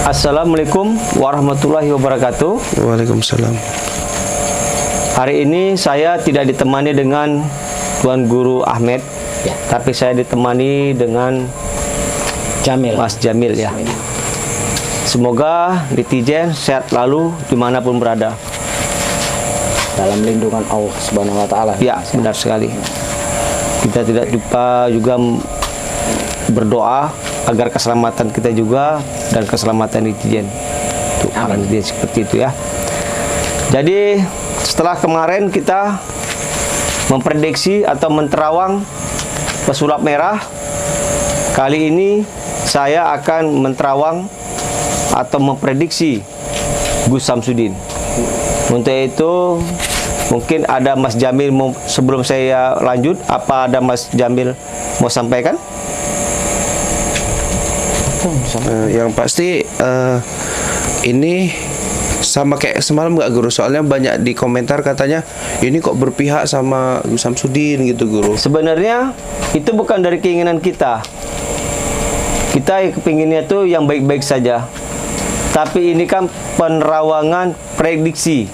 Assalamualaikum warahmatullahi wabarakatuh. Waalaikumsalam. Hari ini saya tidak ditemani dengan Tuan Guru Ahmed, Ya. tapi saya ditemani dengan Jamil. Mas Jamil ya. Semoga netizen sehat lalu dimanapun berada. Dalam lindungan Allah Subhanahu wa Ta'ala. Ya, benar sekali. Kita tidak lupa juga berdoa agar keselamatan kita juga dan keselamatan netizen. Untuk para netizen seperti itu ya. Jadi setelah kemarin kita memprediksi atau menterawang pesulap merah, kali ini saya akan menterawang atau memprediksi Gus Samsudin. Untuk itu mungkin ada Mas Jamil sebelum saya lanjut, apa ada Mas Jamil mau sampaikan? Yang pasti ini sama kayak semalam nggak Guru? Soalnya banyak di komentar katanya ini kok berpihak sama Gus Samsudin gitu Guru. Sebenarnya itu bukan dari keinginan kita. Kita kepinginnya tuh yang baik-baik saja. Tapi ini kan penerawangan prediksi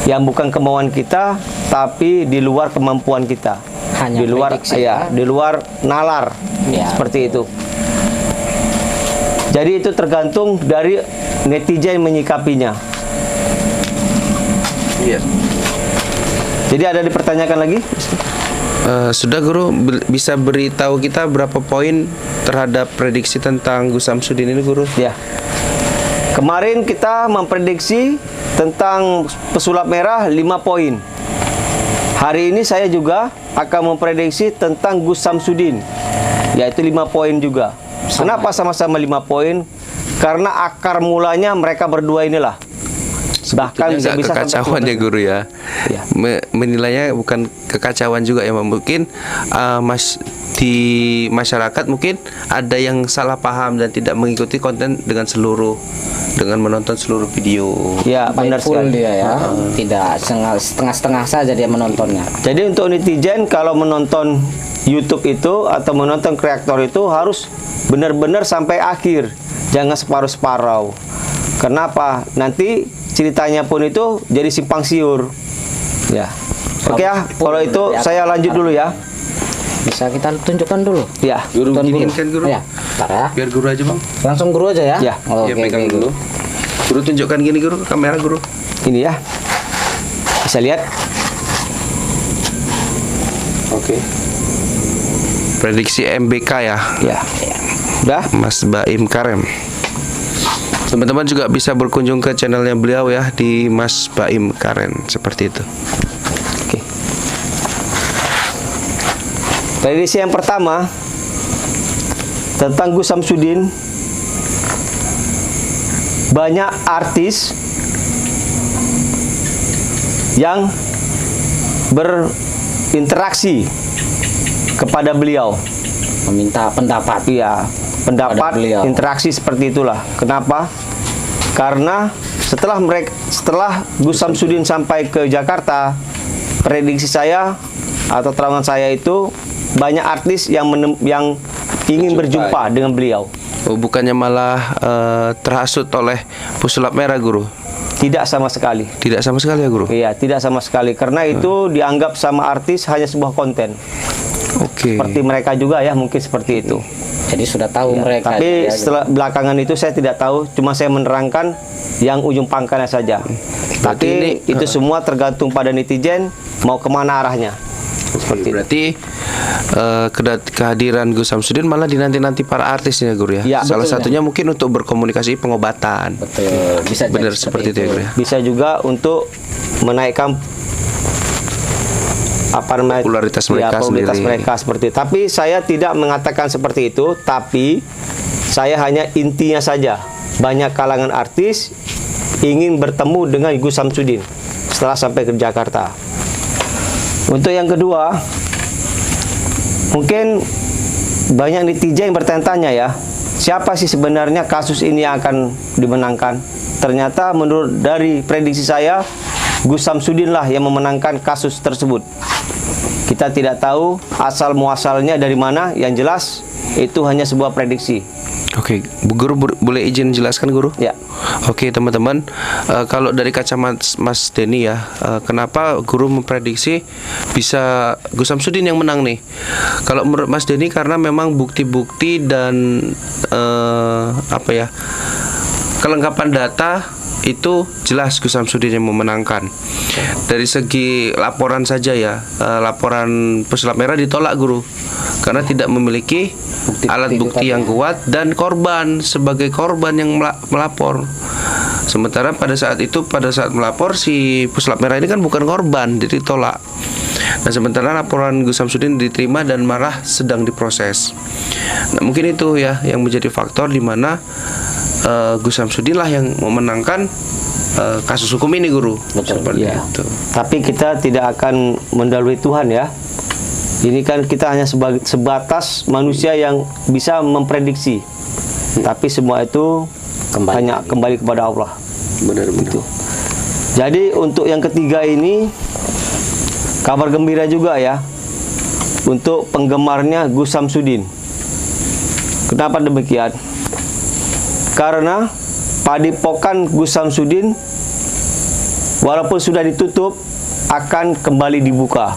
yang bukan kemauan kita, tapi di luar kemampuan kita. Hanya di luar prediksi, ya, di luar nalar. Ya. Seperti itu. Jadi itu tergantung dari netizen menyikapinya. Iya. Jadi ada dipertanyakan lagi? Sudah Guru, bisa beritahu kita berapa poin terhadap prediksi tentang Gus Samsudin ini Guru? Ya. Kemarin kita memprediksi tentang pesulap merah 5 poin. Hari ini saya juga akan memprediksi tentang Gus Samsudin, yaitu 5 poin juga. Kenapa sama-sama 5 poin? Karena akar mulanya mereka berdua inilah. Bahkan Nggak bisa kekacauan ya Guru ya. Ya. Menilainya bukan kekacauan juga ya, mungkin di masyarakat mungkin ada yang salah paham dan tidak mengikuti konten dengan menonton seluruh video. Ya, benar Full sekali. dia ya. Tidak setengah-setengah saja dia menontonnya. Jadi untuk netizen kalau menonton YouTube itu atau menonton kreator itu harus benar-benar sampai akhir. Jangan separuh-separuh. Kenapa? Nanti ceritanya pun itu jadi simpang siur. Ya. Oke ya, kalau itu saya lanjut dulu ya. Bisa kita tunjukkan dulu. Ya. Guru Tuan giniin kan Guru? Ya, bentar ya. Biar Guru aja Bang. Langsung Guru aja ya. Ya. Oke, Ya pegang oke. dulu. Guru tunjukkan gini Guru ke kamera Guru. Ini ya. Bisa lihat? Oke. Prediksi MBK ya, Ya. Udah? Mas Baim Karem. Teman-teman juga bisa berkunjung ke channelnya beliau ya di Mas Baim Karen seperti itu. Oke. Prediksi yang pertama tentang Gus Samsudin. Banyak artis yang berinteraksi kepada beliau. Meminta pendapat. Iya, pendapat, Pada beliau. interaksi seperti itulah. Kenapa? Karena setelah Gus Samsudin sampai ke Jakarta, prediksi saya atau terangan saya itu banyak artis yang ingin berjumpa dengan beliau. Oh, bukannya malah terhasut oleh pesulap merah Guru? Tidak sama sekali. Tidak sama sekali ya Guru? Iya, tidak sama sekali. Karena itu dianggap sama artis hanya sebuah konten. Oke. Seperti mereka juga ya, mungkin seperti itu. Jadi sudah tahu mereka. Tapi ya, setelah belakangan itu saya tidak tahu, cuma saya menerangkan yang ujung pangkalnya saja. Tapi itu semua tergantung pada netizen mau kemana arahnya. Seperti itu. Berarti kehadiran Gus Samsudin malah dinanti-nanti para artisnya Guru ya? Ya, Salah betul. satunya mungkin untuk berkomunikasi pengobatan. Betul. Bisa jadi Benar seperti itu ya Guru ya? Bisa juga untuk menaikkan Popularitas mereka popularitas sendiri. mereka seperti itu. Tapi saya tidak mengatakan seperti itu, tapi saya hanya intinya saja. Banyak kalangan artis ingin bertemu dengan Gus Samsudin setelah sampai ke Jakarta. Untuk yang kedua, mungkin banyak netizen yang bertanya-tanya ya, siapa sih sebenarnya kasus ini yang akan dimenangkan? Ternyata menurut dari prediksi saya, Gus Samsudin lah yang memenangkan kasus tersebut. Kita tidak tahu asal muasalnya dari mana, yang jelas itu hanya sebuah prediksi. Oke, Bu Guru boleh izin jelaskan Guru? Ya. Oke teman-teman, kalau dari kacamata Mas Denny ya, kenapa Guru memprediksi bisa Gus Samsudin yang menang nih? Kalau menurut Mas Denny karena memang bukti-bukti dan kelengkapan data itu jelas Gus Samsudin yang memenangkan. Dari segi laporan saja ya, laporan pesulap merah ditolak Guru karena tidak memiliki alat bukti yang kuat dan korban sebagai korban yang melapor. Sementara pada saat melapor si pesulap merah ini kan bukan korban, jadi tolak. Nah sementara laporan Gus Samsudin diterima dan malah sedang diproses. Nah mungkin itu ya yang menjadi faktor di mana Gus Samsudin lah yang memenangkan kasus hukum ini Guru. Seperti Ya. itu. Tapi kita tidak akan mendahului Tuhan ya. Ini kan kita hanya sebatas manusia yang bisa memprediksi. Tapi semua itu kembali kepada Allah. Benar-benar. Jadi untuk yang ketiga ini kabar gembira juga ya untuk penggemarnya Gus Samsudin. Kenapa demikian? Karena padepokan Gus Samsudin walaupun sudah ditutup akan kembali dibuka.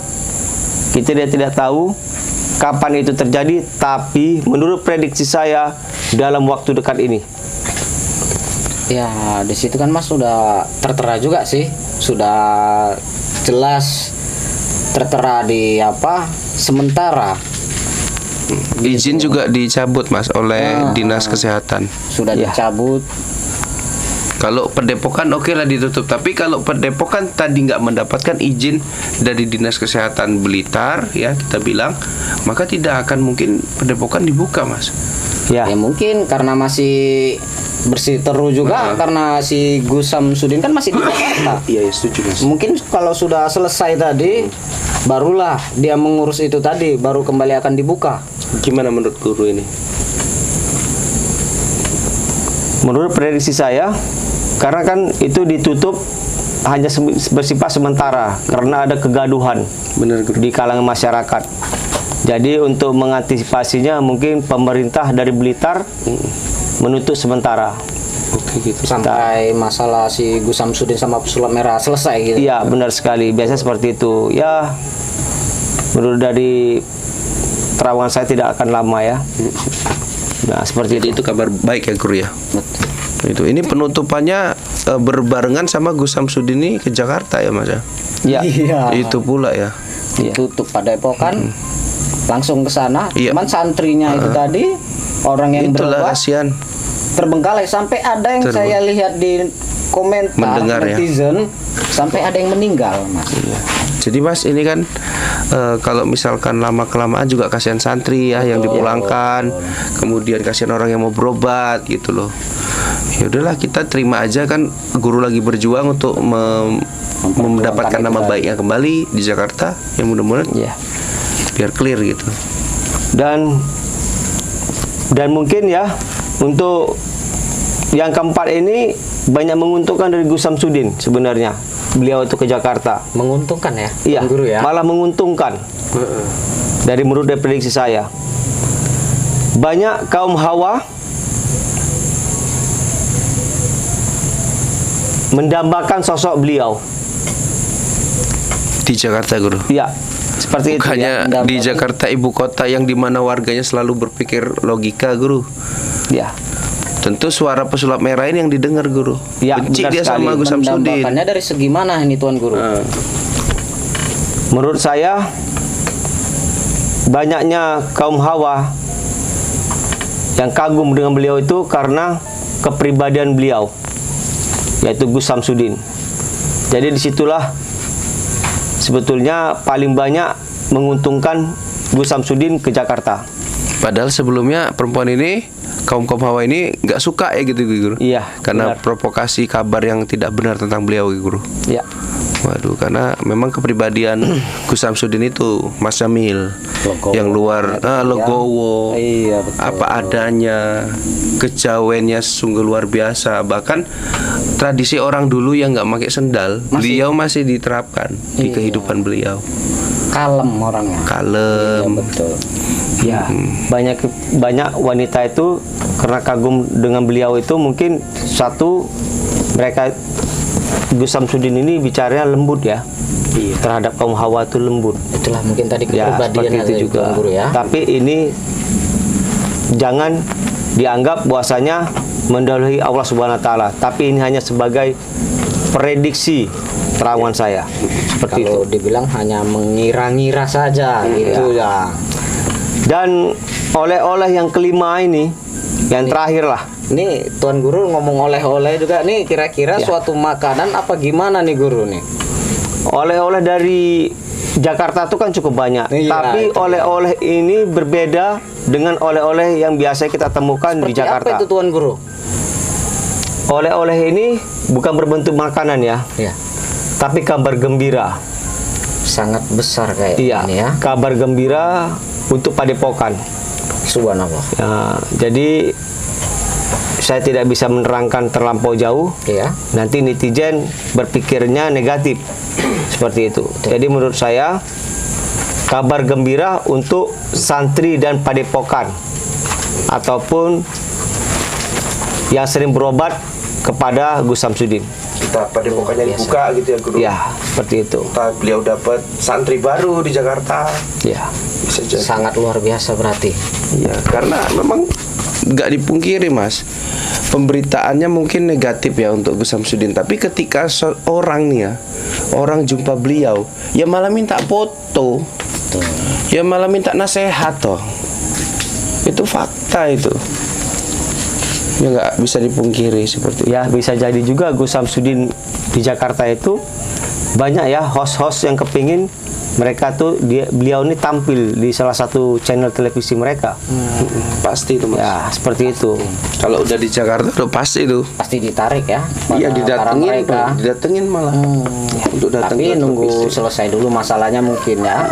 Kita tidak tahu kapan itu terjadi, tapi menurut prediksi saya dalam waktu dekat ini. Ya, di situ kan Mas sudah tertera juga sih, sudah jelas tertera di sementara. Izin juga dicabut Mas oleh Dinas Kesehatan. Sudah dicabut. Kalau padepokan oke lah ditutup, tapi kalau padepokan tadi nggak mendapatkan izin dari Dinas Kesehatan Blitar ya kita bilang, maka tidak akan mungkin padepokan dibuka Mas. Ya mungkin karena masih bersiteru juga karena si Gus Samsudin kan masih di Jakarta. Iya setuju Mas. Mungkin kalau sudah selesai tadi barulah dia mengurus itu tadi, baru kembali akan dibuka. Gimana menurut Guru ini? Menurut prediksi saya, karena kan itu ditutup hanya bersifat sementara karena ada kegaduhan Benar Guru. di kalangan masyarakat. Jadi untuk mengantisipasinya mungkin pemerintah dari Blitar menutup sementara. Oke gitu. Sampai masalah si Gus Samsudin sama pesulap merah selesai gitu. Iya benar sekali, biasa seperti itu. Ya menurut dari terawangan saya tidak akan lama ya. Nah seperti Jadi itu kabar baik ya Guru ya. Itu ini penutupannya berbarengan sama Gus Samsudin ini ke Jakarta ya Mas ya. Ya. Iya. Itu pula ya. Tutup padepokan langsung ke sana. Iya. Cuman santrinya itu tadi orang yang Itulah berobat kasihan. terbengkalai sampai ada yang saya lihat di komentar Mendengar ya. netizen sampai ada yang meninggal Mas. Jadi Mas ini kan kalau misalkan lama kelamaan juga kasihan santri ya yang dipulangkan, kemudian kasihan orang yang mau berobat gitu loh. Ya udahlah kita terima aja kan Guru lagi berjuang untuk mendapatkan nama baiknya kembali di Jakarta yang mudah-mudahan Ya. biar clear gitu. Dan mungkin ya untuk yang keempat ini banyak menguntungkan dari Gus Samsudin sebenarnya. Beliau itu ke Jakarta. Menguntungkan ya, Iya, Guru ya. malah menguntungkan. Dari menurut prediksi saya. Banyak kaum hawa mendambakan sosok beliau. Di Jakarta Guru. Iya, seperti itu Bukannya ya. di Jakarta ibu kota yang dimana warganya selalu berpikir logika Guru. Ya. Tentu suara pesulap merah ini yang didengar Guru. Ya, Benci benar dia sekali. sama Gus Samsudin. Mendambakannya dari segi mana ini Tuan Guru? Menurut saya banyaknya kaum hawa yang kagum dengan beliau itu karena kepribadian beliau, yaitu Gus Samsudin. Jadi disitulah sebetulnya paling banyak menguntungkan Gus Samsudin ke Jakarta. Padahal sebelumnya perempuan ini kaum hawa ini nggak suka ya gitu Guru. Iya, Karena benar. provokasi kabar yang tidak benar tentang beliau Guru. Ya, Waduh, karena memang kepribadian Gus Samsudin itu Mas Jamil Legowo. yang luar legowo, Iya, betul. apa adanya, kejawennya sungguh luar biasa. Bahkan tradisi orang dulu yang nggak pakai sendal, beliau masih diterapkan di kehidupan beliau. Kalem orangnya. Kalem. Iya, betul. ya banyak wanita itu itu karena kagum dengan beliau itu, mungkin satu, mereka Gus Samsudin ini bicaranya lembut ya. Iya. Terhadap kaum Hawa itu lembut. Itulah mungkin tadi Ya, kepribadian seperti itu juga. Tuan Guru ya. Tapi ini jangan dianggap bahwasanya mendahului Allah Subhanahu wa taala, tapi ini hanya sebagai prediksi terawan saya. Seperti Kalau itu. dibilang hanya mengira-ngira saja gitu ya. Dan oleh-oleh yang kelima ini, yang terakhir lah. Nih Tuan Guru ngomong oleh-oleh juga nih, kira-kira Ya. suatu makanan apa gimana nih Guru nih? Oleh-oleh dari Jakarta itu kan cukup banyak. Iya, Tapi itu oleh-oleh ini berbeda dengan oleh-oleh yang biasa kita temukan di Seperti Jakarta. apa itu Tuan Guru? Oleh-oleh ini bukan berbentuk makanan ya, Ya, tapi kabar gembira. sangat besar kayak Iya, ini ya. kabar gembira untuk padepokan. Subhanallah. Ya, jadi saya tidak bisa menerangkan terlampau jauh. Ya. Nanti netizen berpikirnya negatif seperti itu. Jadi menurut saya kabar gembira untuk santri dan padepokan ataupun yang sering berobat kepada Gus Samsudin. Kita padepokannya dibuka gitu ya Guru. Ya, seperti itu. Entah beliau dapat santri baru di Jakarta. Ya. Bisa jadi. Sangat luar biasa berarti. Iya, karena memang nggak dipungkiri Mas, pemberitaannya mungkin negatif ya untuk Gus Samsudin. Tapi ketika orang nih ya, orang jumpa beliau, ya malah minta foto, Tuh. ya malah minta nasihat toh. Itu fakta itu. Ya nggak bisa dipungkiri seperti itu. Ya, bisa jadi juga Gus Samsudin di Jakarta itu banyak ya host-host yang kepingin mereka tuh beliau ini tampil di salah satu channel televisi mereka. Pasti itu Mas. Ya, seperti itu. Kalau udah di Jakarta udah pasti itu. Pasti ditarik ya. Iya para didatengin, mereka. didatengin malah. Untuk datang Tapi ke nunggu televisi. selesai dulu masalahnya mungkin ya.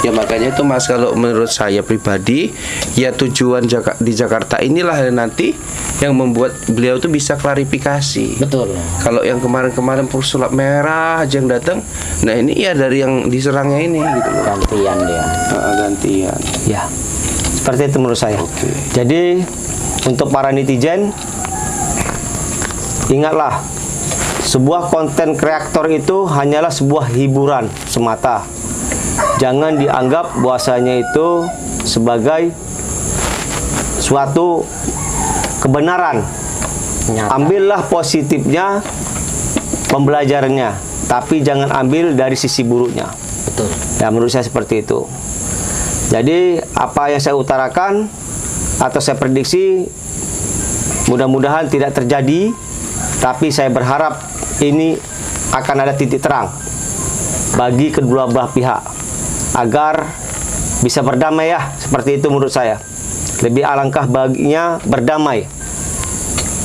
Ya makanya itu Mas, kalau menurut saya pribadi, ya tujuan di Jakarta inilah nanti yang membuat beliau tuh bisa klarifikasi. Betul. Kalau yang kemarin-kemarin pesulap merah aja yang datang, nah ini ya dari yang diserangnya ini gitu loh. Gantian dia. Gantian. Ya, seperti itu menurut saya. Oke. Jadi untuk para netizen, ingatlah, sebuah konten kreator itu hanyalah sebuah hiburan semata. Jangan dianggap bahwasanya itu sebagai suatu kebenaran. Nyata. Ambillah positifnya, pembelajarannya, tapi jangan ambil dari sisi buruknya. Betul. Ya, menurut saya seperti itu. Jadi apa yang saya utarakan atau saya prediksi mudah-mudahan tidak terjadi, tapi saya berharap ini akan ada titik terang bagi kedua belah pihak agar bisa berdamai ya, seperti itu menurut saya. Lebih alangkah baginya berdamai.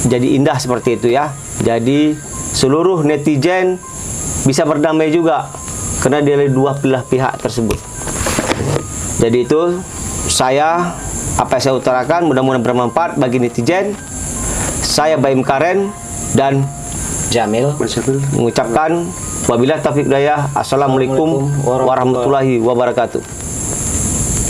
Jadi indah seperti itu ya. Jadi seluruh netizen bisa berdamai juga karena dari dua belah pihak tersebut. Jadi itu apa yang saya utarakan mudah-mudahan bermanfaat bagi netizen. Saya Baim Karen dan Jamil. mengucapkan wabillahi taufiq hidayah. Assalamualaikum warahmatullahi wabarakatuh.